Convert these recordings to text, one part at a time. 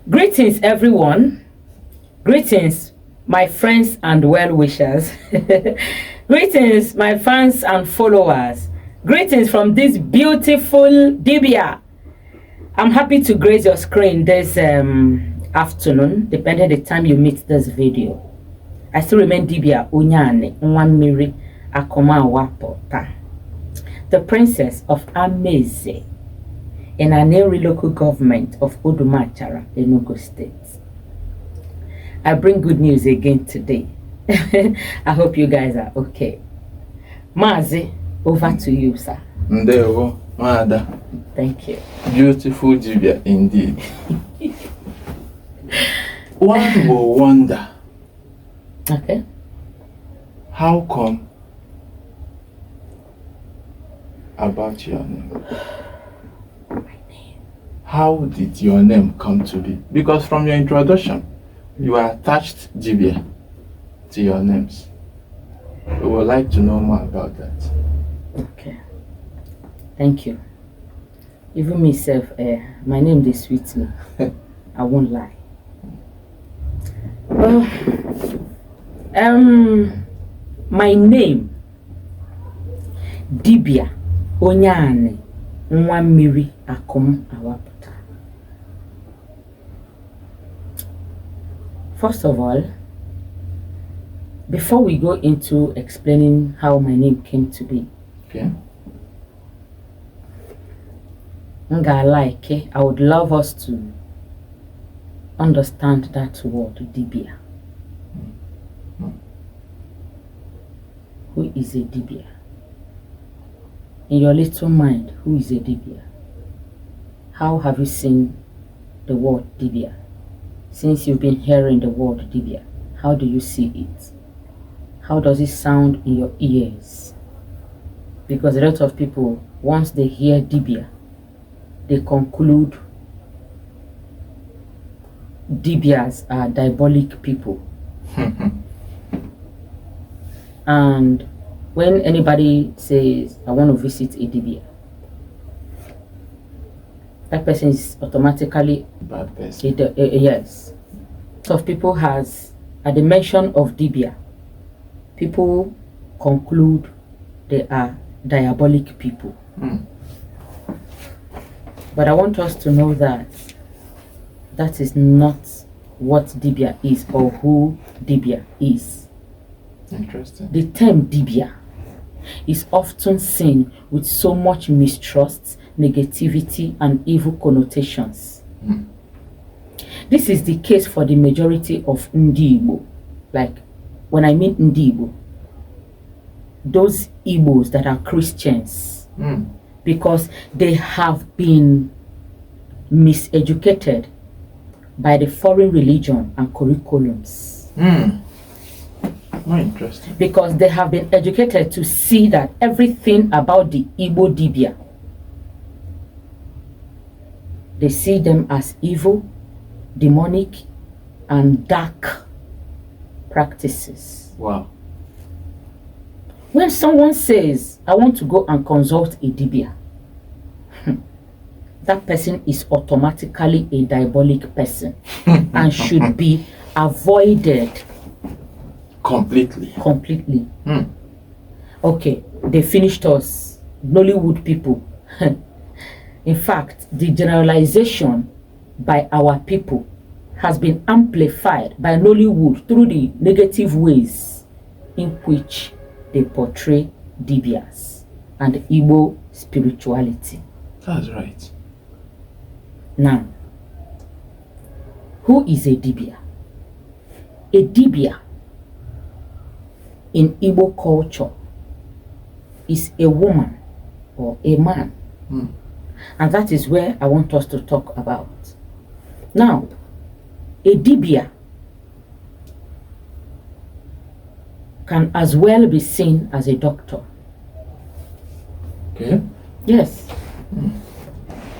Greetings, everyone. Greetings, my friends and well-wishers. Greetings, my fans and followers. Greetings from this beautiful Dibia. I'm happy to grace your screen this afternoon, depending the time you meet this video. I still remain Dibia Unyane Nwamiri Akomawa Pota, the princess of Ameze, in an area local government of Odumachara, Enugu State. I bring good news again today. I hope you guys are okay. Mazi, over to you, sir. Ndewo, Mada. Thank you. Beautiful Dibia indeed. One will wonder. Okay. How come about your name? How did your name come to be? Because from your introduction, you attached Dibia to your names. We would like to know more about that. Okay. Thank you. Even myself, my name is sweet me. I won't lie. Well, my name, Dibia Onyane Nwamiri Akom Awapota. First of all, before we go into explaining how my name came to be, okay, I would love us to understand that word, Dibia. Who is a Dibia? In your little mind, who is a Dibia? How have you seen the word Dibia? Since you've been hearing the word Dibia, how do you see it? How does it sound in your ears? Because a lot of people, once they hear Dibia, they conclude Dibias are diabolic people. And when anybody says, I want to visit a Dibia, that person is automatically bad person. Yes. So if people has, at the mention of Dibia, people conclude they are diabolic people. But I want us to know that that is not what Dibia is or who Dibia is. Interesting. The term Dibia is often seen with so much mistrust, negativity, and evil connotations. This is the case for the majority of Ndibo. Like, when I mean Ndibo, those Igbos that are Christians, because they have been miseducated by the foreign religion and curriculums. More interesting. Because they have been educated to see that everything about the Igbo Dibia, they see them as evil, demonic, and dark practices. Wow. When someone says, I want to go and consult a Dibia, that person is automatically a diabolic person and should be avoided completely. Okay, they finished us, Nollywood people. In fact, the generalization by our people has been amplified by Nollywood through the negative ways in which they portray Dibias and Igbo spirituality. That's right. Now, who is a Dibia? A Dibia in Igbo culture is a woman or a man. And that is where I want us to talk about. Now, a Dibia can as well be seen as a doctor. Okay. Yes.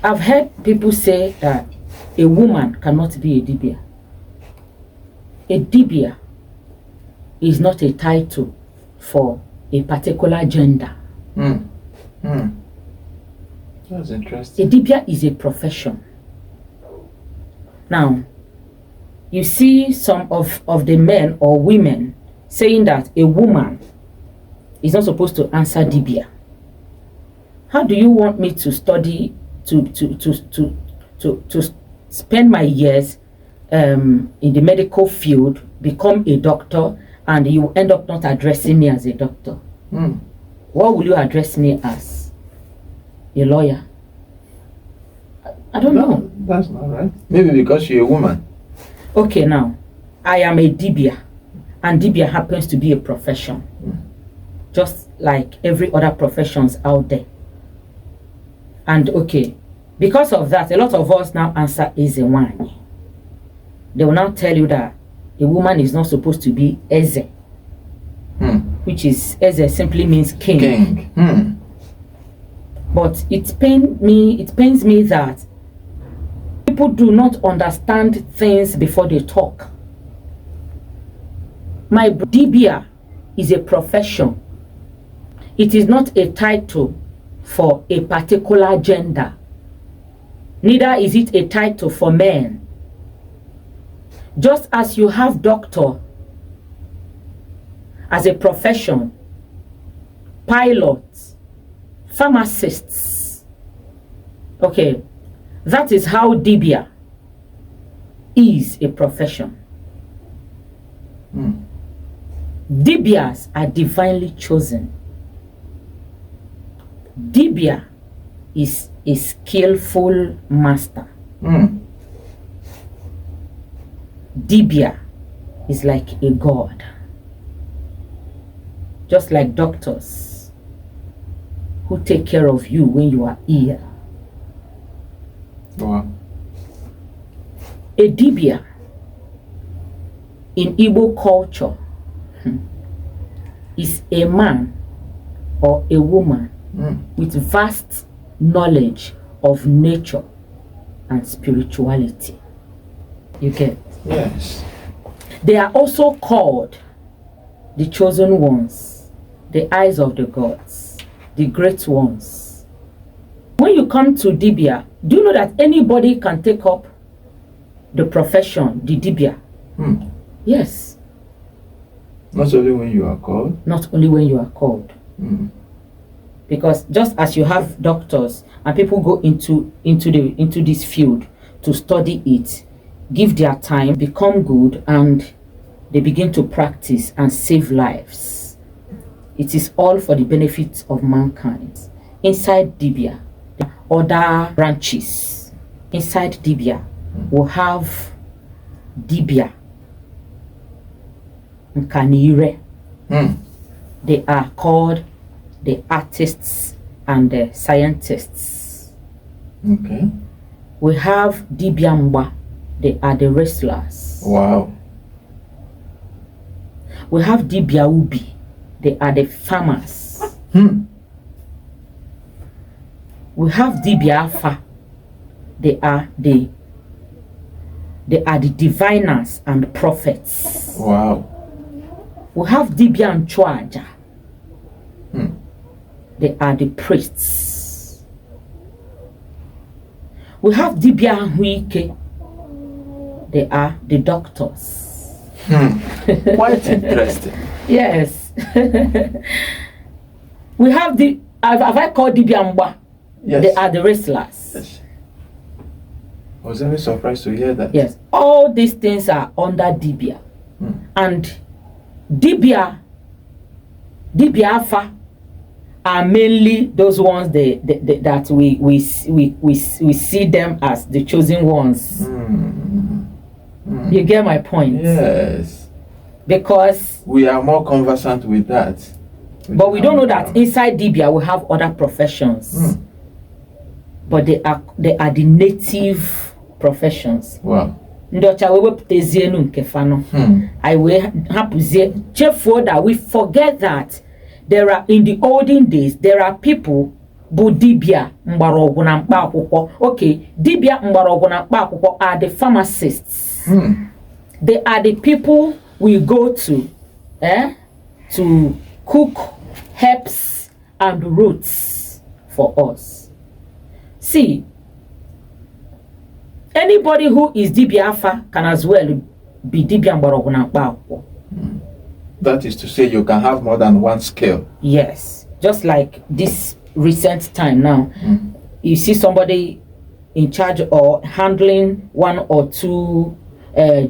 I've heard people say that a woman cannot be a Dibia. A Dibia is not a title for a particular gender. That's interesting. A Dibia is a profession. Now, you see some of the men or women saying that a woman is not supposed to answer Dibia. How do you want me to study, to spend my years in the medical field, become a doctor, and you end up not addressing me as a doctor? What will you address me as? A lawyer? I don't know. That's not right. Maybe because you're a woman. Okay, now, I am a Dibia, and Dibia happens to be a profession, just like every other professions out there. And okay, because of that, a lot of us now answer Eze. They will now tell you that a woman is not supposed to be Eze, which is Eze simply means king. But it pains me that people do not understand things before they talk. My Dibia is a profession. It is not a title for a particular gender. Neither is it a title for men. Just as you have doctor as a profession, pilots, pharmacists. Okay, that is how Dibia is a profession. Dibias are divinely chosen. Dibia is a skillful master. Dibia is like a god. Just like doctors who take care of you when you are ill. Wow. A Dibia in Igbo culture is a man or a woman with vast knowledge of nature and spirituality. You get? Yes. They are also called the chosen ones, the eyes of the gods, the great ones. When you come to Dibia, do you know that anybody can take up the profession, the Dibia? Yes. Not only when you are called? Not only when you are called. Because just as you have doctors and people go into this field to study it, give their time, become good, and they begin to practice and save lives. It is all for the benefit of mankind. Inside Dibia, there are other branches. Inside Dibia, we'll have Dibia Nkanire. They are called the artists and the scientists. Okay. We have Dibia Mba. They are the wrestlers. Wow. We have Dibia Ubi. They are the farmers. We have Dibia Afa. They are the diviners and prophets. Wow. We have Dibia Nchwaja. They are the priests. We have Dibia Huike. They are the doctors. Quite interesting. Yes. We have have I called Dibia Mba? Yes. They are the wrestlers. Yes. I was very surprised to hear that. Yes. All these things are under Dibia. And Dibia Afa are mainly those ones that we see them as the chosen ones. You get my point? Yes. Because we are more conversant with that. But we don't know that inside Dibia we have other professions. But they are the native professions. Wow. Ndocha we wepụtezie nu nke fano. I will hapụzie chefuo that we forget that there are, in the olden days, there are people bu Dibia mgbọrọgwụ na mkpa akwụkwọ. Okay, Dibia mgbọrọgwụ na mkpa akwụkwọ are the pharmacists. They are the people we go to cook herbs and roots for us. See, anybody who is Dibia Afa can as well be dibia mgbọrọgwụ na mkpa akwụkwọ. That is to say, you can have more than one skill. Yes, just like this recent time now, you see somebody in charge or handling one or two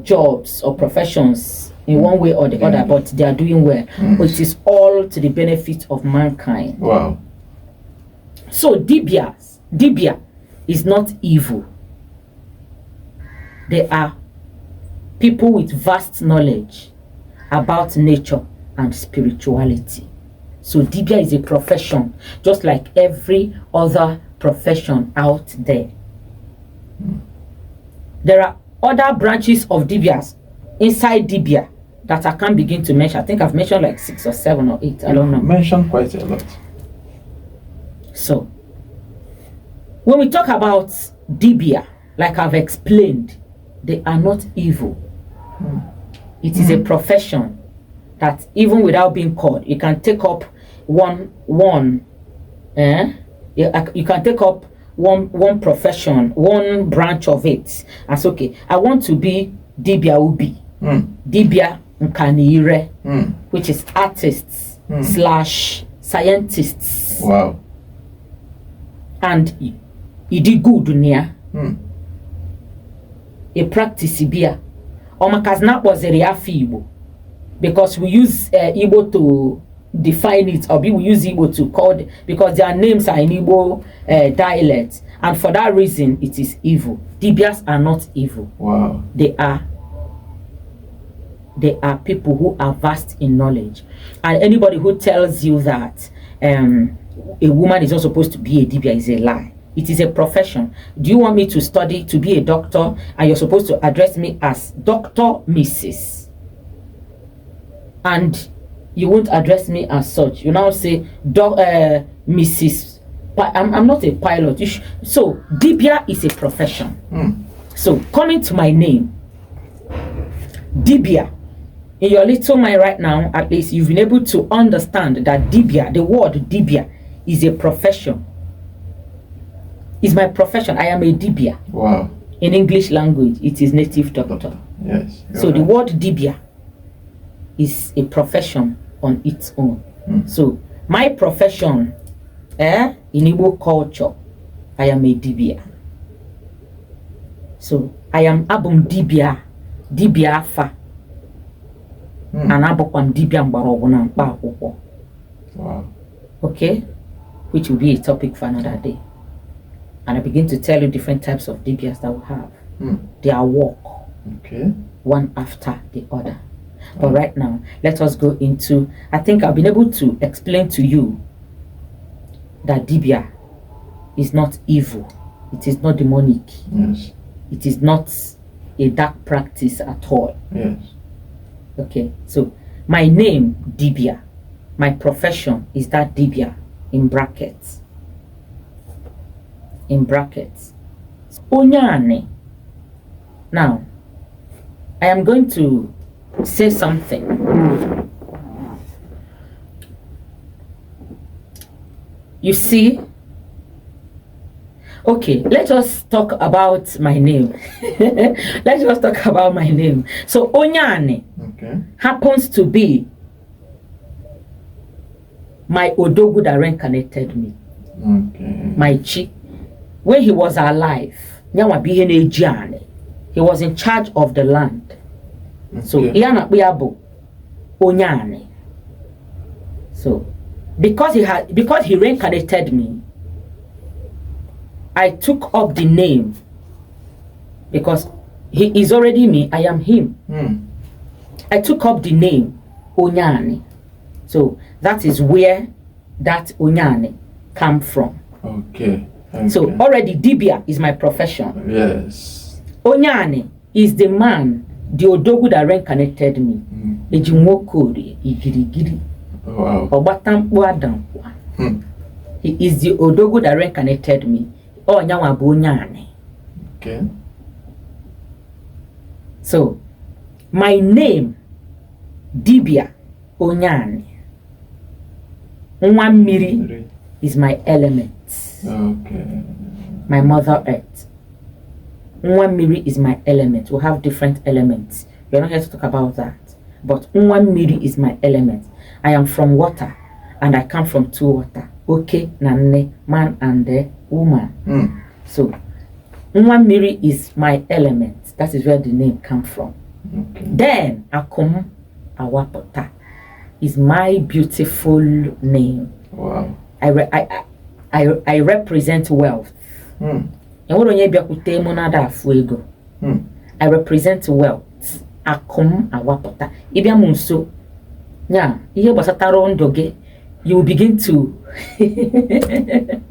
jobs or professions in one way or the other, but they are doing well. It is all to the benefit of mankind. Wow. So Dibia is not evil. They are people with vast knowledge about nature and spirituality. So Dibia is a profession, just like every other profession out there. There are other branches of Dibias inside Dibia that I can't begin to mention. I think I've mentioned like 6 or 7 or 8. I don't know. Mentioned quite a lot. So, when we talk about Dibia, like I've explained, they are not evil. It is a profession that even without being called, you can take up you can take up one profession, one branch of it. As okay, I want to be Dibia Ubi, Dibia Nkanire, which is artists / scientists. Wow. And idi good near a practice bia. Omakazna was a Igbo, because we use Igbo to define it, or we use Igbo to call because their names are in Igbo dialect, and for that reason it is evil. Dibias are not evil. Wow. They are people who are vast in knowledge, and anybody who tells you that a woman is not supposed to be a Dibia is a lie. It is a profession. Do you want me to study to be a doctor and you're supposed to address me as Dr. Mrs. and you won't address me as such? You now say Mrs. I'm not a pilot. So Dibia is a profession. So coming to my name, Dibia, in your little mind right now, at least you've been able to understand that Dibia, the word Dibia, is a profession. Is my profession. I am a Dibia. Wow. In English language, it is native doctor. Yes. So right. The word Dibia is a profession on its own. So my profession, in Igbo culture, I am a Dibia. So I am Abum Dibia, Dibia Afa, and Abokwam Dibia Mbaroguna Mkpa. Wow. Okay, which will be a topic for another day. And I begin to tell you different types of Dibias that we have. Their work. Okay. One after the other. But right now, let us go into, I think I've been able to explain to you that Dibia is not evil. It is not demonic. Yes. It is not a dark practice at all. Yes. Okay, so my name, Dibia. My profession is that Dibia in brackets. In brackets. Onyane. Now, I am going to say something. You see? Okay, let us talk about my name. Let's just talk about my name. So, Onyane happens to be my Odogu that reincarnated me. Okay. My chi. When he was alive, he was in charge of the land. So, Onyane. So, because he reincarnated me, I took up the name because he is already me, I am him. I took up the name Onyane. So that is where that Onyane come from. Okay. So already Dibia is my profession. Yes. Onyane is the man, the Odogu that reincarnated me. Wow. He is the Odogu that reincarnated me. Okay. So, my name, Dibia Onyane. Nwamiri is my element. Okay. My mother earth. Nwamiri is my element. We have different elements. We're not here to talk about that. But Unwamiri is my element. I am from water, and I come from two water. Okay, nane, man and woman. So Unwamiri is my element. That is where the name comes from. Okay. Then Akum Awapota is my beautiful name. Wow. I represent wealth. I represent wealth. Akum Awapota. Ibia Munso. Yeah, you will begin to you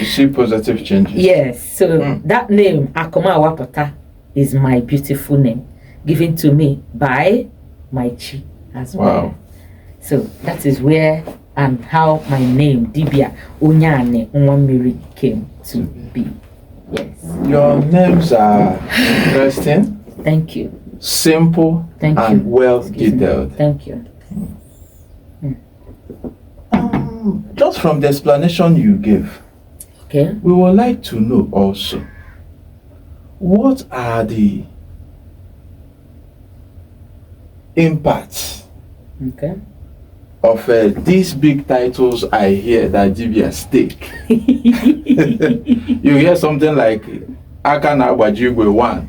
see positive changes. Yes, so that name, Akoma Awapota, is my beautiful name, given to me by my chi as well. So that is where and how my name, Dibia Unyane Unwamiri, came to be. Yes. Your names are interesting. Thank you. Simple. Thank and you. well detailed. Thank you. Just from the explanation you gave, okay, we would like to know also, what are the impacts of these big titles I hear that Dibia stake? You hear something like Akana Wajigwe 1.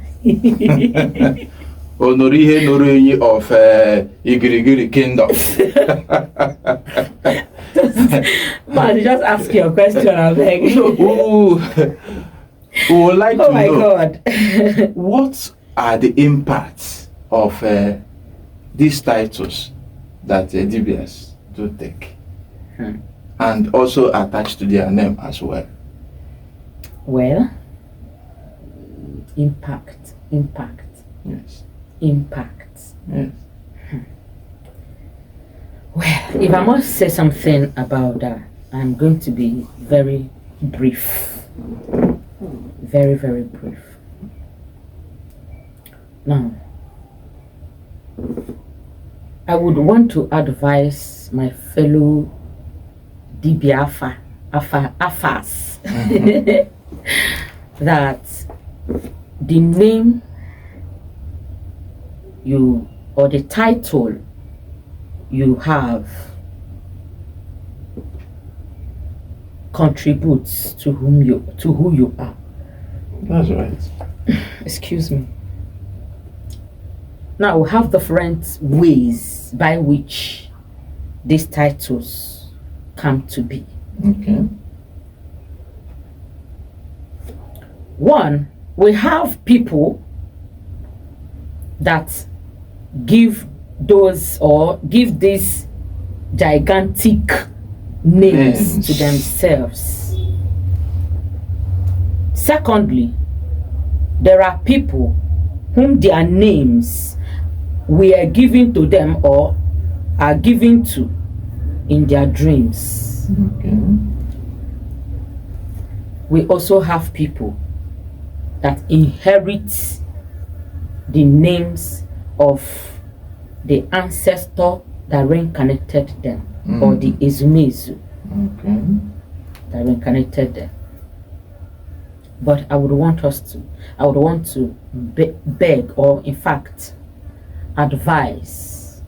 Onorihe Norenyi of Igirigiri Kingdom. Man, just ask your question, I beg. We would like to know, God. what are the impacts of these titles that Dibias do take, and also attached to their name as well? Well, impact. Yes. Impact. Yes. Well, if I must say something about that, I'm going to be very brief. Very, very brief. Now, I would want to advise my fellow Dibia Afas that the name you or the title you have contributes to who you are. That's right. Excuse me. Now we have different ways by which these titles come to be. Okay. One, we have people that give those or give these gigantic names to themselves. Secondly, there are people whom their names were given to them or are given to in their dreams. Okay. We also have people that inherit the names of the ancestor that reincarnated them, or the Ezumezu that reincarnated them. But I would want to beg, or in fact advise,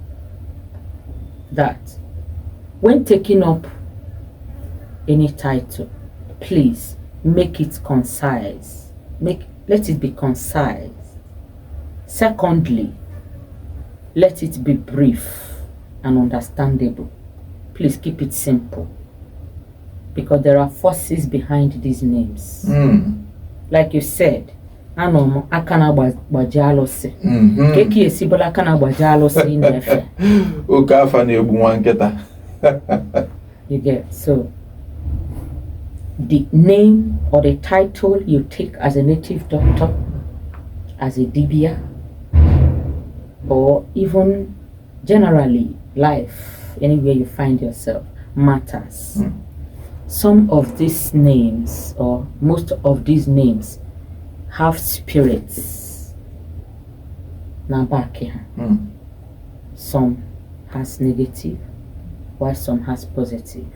that when taking up any title, please make it concise. Let it be concise. Secondly, let it be brief and understandable. Please keep it simple, because there are forces behind these names. Like you said, Anomo akana bajalosi. Keki esibola akana bajalosi in efe. Ukafa ne buwanketa. You get, so the name or the title you take as a native doctor, as a Dibia, or even generally life, anywhere you find yourself, matters. Some of these names, or most of these names, have spirits. Some has negative, while some has positive.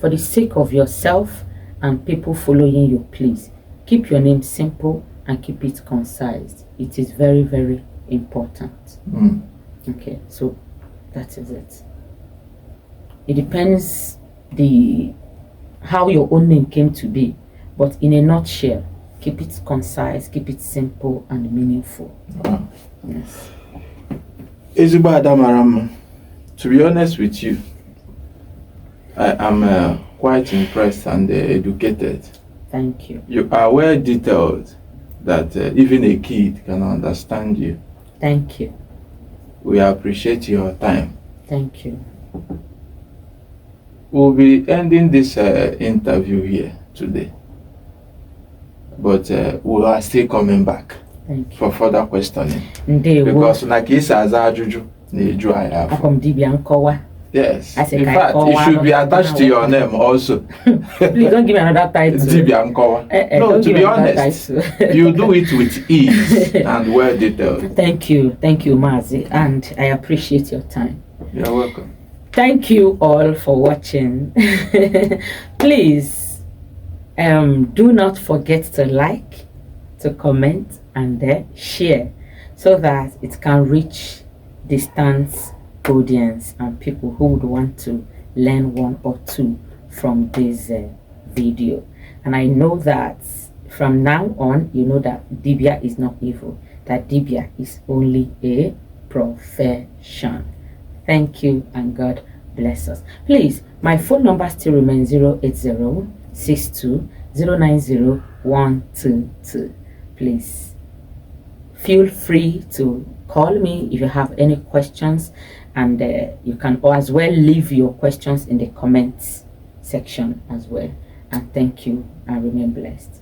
For the sake of yourself and people following you, please keep your name simple and keep it concise. It is very, very important. Mm. Okay, so that is it. It depends how your own name came to be, but in a nutshell, keep it concise, keep it simple and meaningful. Wow. Yes. Ezigbo Adamaram, to be honest with you, I am quite impressed and educated. Thank you. You are well detailed that even a kid can understand you. Thank you. We appreciate your time. Thank you. We'll be ending this interview here today, but we are still coming back Thank you. for further questioning. Ndewo. Because na kisa aza ajuju na-eju anyị afọ. Akom Dibia Nkowa. Yes. I say In fact, it should be attached to your name also. Please don't give me another title. Dibia Nkowa. No, to be honest, you do it with ease and well detailed. Thank you, Mazi, and I appreciate your time. You're welcome. Thank you all for watching. Please, do not forget to like, to comment, and share, so that it can reach distance audience and people who would want to learn one or two from this video. And I know that from now on, you know that Dibia is not evil, that Dibia is only a profession. Thank you and God bless us. Please, my phone number still remains 08062090122. Please feel free to call me if you have any questions, and you can as well leave your questions in the comments section as well. And thank you and remain blessed.